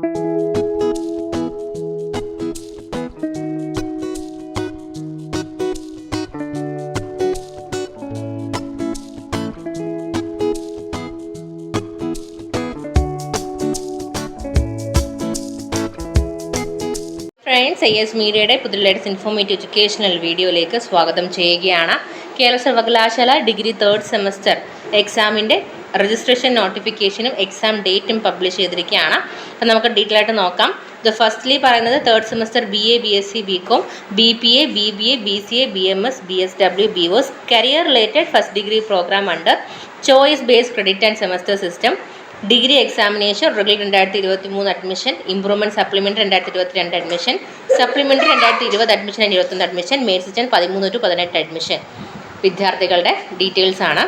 Friends, AS മീഡിയയുടെ പുതിയ latest informative educational വീഡിയോയിലേക്ക് സ്വാഗതം ചെയ്യുകയാണ്. കേരള സർവകലാശാല ഡിഗ്രി 3rd സെമസ്റ്റർ എക്സാമിൻ്റെ രജിസ്ട്രേഷൻ നോട്ടിഫിക്കേഷനും എക്സാം ഡേറ്റും പബ്ലിഷ് ചെയ്തിരിക്കുകയാണ്. അപ്പം നമുക്ക് ഡീറ്റെയിൽ ആയിട്ട് നോക്കാം. ഇത് ഫസ്റ്റ്ലി പറയുന്നത് 3rd semester BA, BSc, BCom, BPA, BBA, BCA, BMS, BSW, BOS, career related first degree programme under choice based credit and semester system, degree examination regular 2023 admission, improvement supplementary 2022 admission, supplementary 2020 admission and 21 admission, main section 13 to 18 admission വിദ്യാർത്ഥികളുടെ details ആണ്.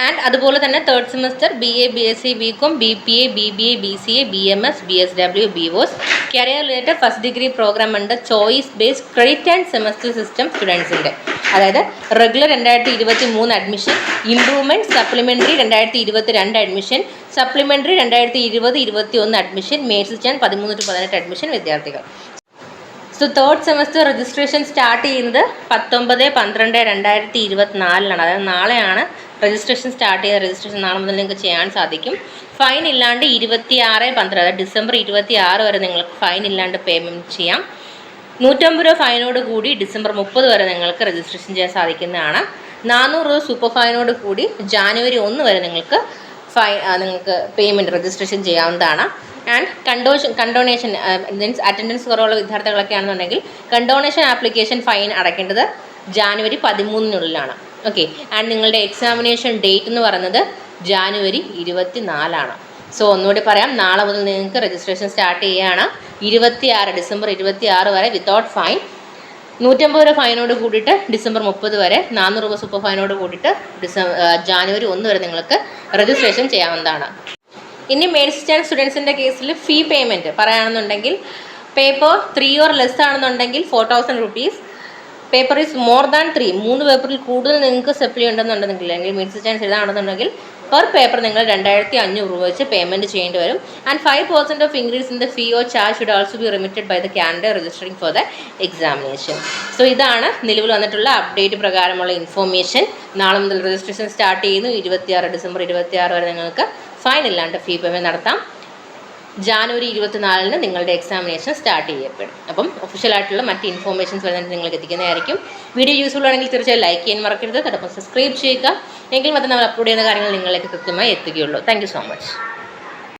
And അതുപോലെ തന്നെ 3rd semester BA, BSc, BCom, BPA, BBA, BCA, BMS, BSW, BOS, career related first degree programme ഉണ്ട് choice based credit and semester system സ്റ്റുഡൻസിൻ്റെ, അതായത് regular 2023 admission, improvement supplementary 2022 admission, supplementary 2020-21 admission, main section 13 to 18 admission വിദ്യാർത്ഥികൾ. So 3rd semester registration start ചെയ്യുന്നത് 19/12/2024, അതായത് നാളെയാണ് registration start ചെയ്യുന്നത്. Registration നാളെ മുതൽ നിങ്ങൾക്ക് ചെയ്യാൻ സാധിക്കും. ഫൈൻ ഇല്ലാണ്ട് 26/12, അതായത് ഡിസംബർ 26 വരെ നിങ്ങൾക്ക് ഫൈൻ ഇല്ലാണ്ട് പേയ്മെൻറ്റ് ചെയ്യാം. 150 രൂപ ഫൈനോട് കൂടി ഡിസംബർ 30 വരെ നിങ്ങൾക്ക് രജിസ്ട്രേഷൻ ചെയ്യാൻ സാധിക്കുന്നതാണ്. 400 രൂപ സൂപ്പർ ഫൈനോട് കൂടി ജാനുവരി 1 വരെ നിങ്ങൾക്ക് പേയ്മെൻറ്റ് രജിസ്ട്രേഷൻ ചെയ്യാവുന്നതാണ്. ആൻഡ് കണ്ടോണേഷൻ മീൻസ് അറ്റൻഡൻസ് കുറവുള്ള വിദ്യാർത്ഥികളൊക്കെ ആണെന്നുണ്ടെങ്കിൽ കണ്ടോണേഷൻ ആപ്ലിക്കേഷൻ ഫൈൻ അടയ്ക്കേണ്ടത് ജാനുവരി 13-നുള്ളിലാണ്. ഓക്കെ. ആൻഡ് നിങ്ങളുടെ എക്സാമിനേഷൻ ഡേറ്റ് എന്ന് പറയുന്നത് ജാനുവരി 24 സോ ഒന്നുകൂടി പറയാം, നാളെ മുതൽ നിങ്ങൾക്ക് രജിസ്ട്രേഷൻ സ്റ്റാർട്ട് ചെയ്യുകയാണ്. ഡിസംബർ 26 വരെ വിത്തൗട്ട് ഫൈൻ. 150 രൂപ ഫൈനോട് കൂടിയിട്ട് ഡിസംബർ 30 വരെ, 400 രൂപ സൂപ്പർ ഫൈനോട് കൂടിയിട്ട് ജാനുവരി 1 വരെ നിങ്ങൾക്ക് രജിസ്ട്രേഷൻ ചെയ്യാവുന്നതാണ്. ഇനി മെയിൻ സെക്ഷൻ സ്റ്റുഡൻസിൻ്റെ കേസിൽ ഫീ പേയ്മെൻറ്റ് പറയുകയാണെന്നുണ്ടെങ്കിൽ പേപ്പർ 3 or ലെസ് ആണെന്നുണ്ടെങ്കിൽ 4000 rupees, paper is more than 3 പേപ്പറിൽ കൂടുതൽ നിങ്ങൾക്ക് സപ്ലി ഉണ്ടെന്നുണ്ടെങ്കിൽ അല്ലെങ്കിൽ മെയിൻ സെക്ഷൻ എഴുതാണെന്നുണ്ടെങ്കിൽ പെർ പേപ്പർ നിങ്ങൾ 2500 രൂപ വെച്ച് പേയ്മെൻറ്റ് ചെയ്യേണ്ടി വരും. And 5% of increase in the fee or charge should also be remitted by the candidate registering for the examination. So ഇതാണ് നിലവിൽ വന്നിട്ടുള്ള അപ്ഡേറ്റ് പ്രകാരമുള്ള ഇൻഫോർമേഷൻ. നാളെ മുതൽ രജിസ്ട്രേഷൻ സ്റ്റാർട്ട് ചെയ്യുന്നു. ഡിസംബർ 26 വരെ നിങ്ങൾക്ക് ഫൈൻ ഇല്ലാണ്ട് ഫീ പേയ്മെൻറ്റ് നടത്താം. ജാനുവരി 24-ന് നിങ്ങളുടെ എക്സാമിനേഷൻ സ്റ്റാർട്ട് ചെയ്യപ്പെടും. അപ്പം ഒഫീഷ്യലായിട്ടുള്ള മറ്റ് ഇൻഫോർമേഷൻസ് വരുന്നത് നിങ്ങൾക്ക് എത്തിക്കുന്നതായിരിക്കും. വീഡിയോ യൂസ്ഫുൾ ആണെങ്കിൽ തീർച്ചയായും ലൈക്ക് ചെയ്യാൻ മറക്കരുത്. അതോടൊപ്പം സബ്സ്ക്രൈബ് ചെയ്യുക. എങ്കിൽ മാത്രമേ നമ്മൾ അപ്ലോഡ് ചെയ്യുന്ന കാര്യങ്ങൾ നിങ്ങളിലേക്ക് കൃത്യമായി എത്തുകയുള്ളൂ. Thank you so much.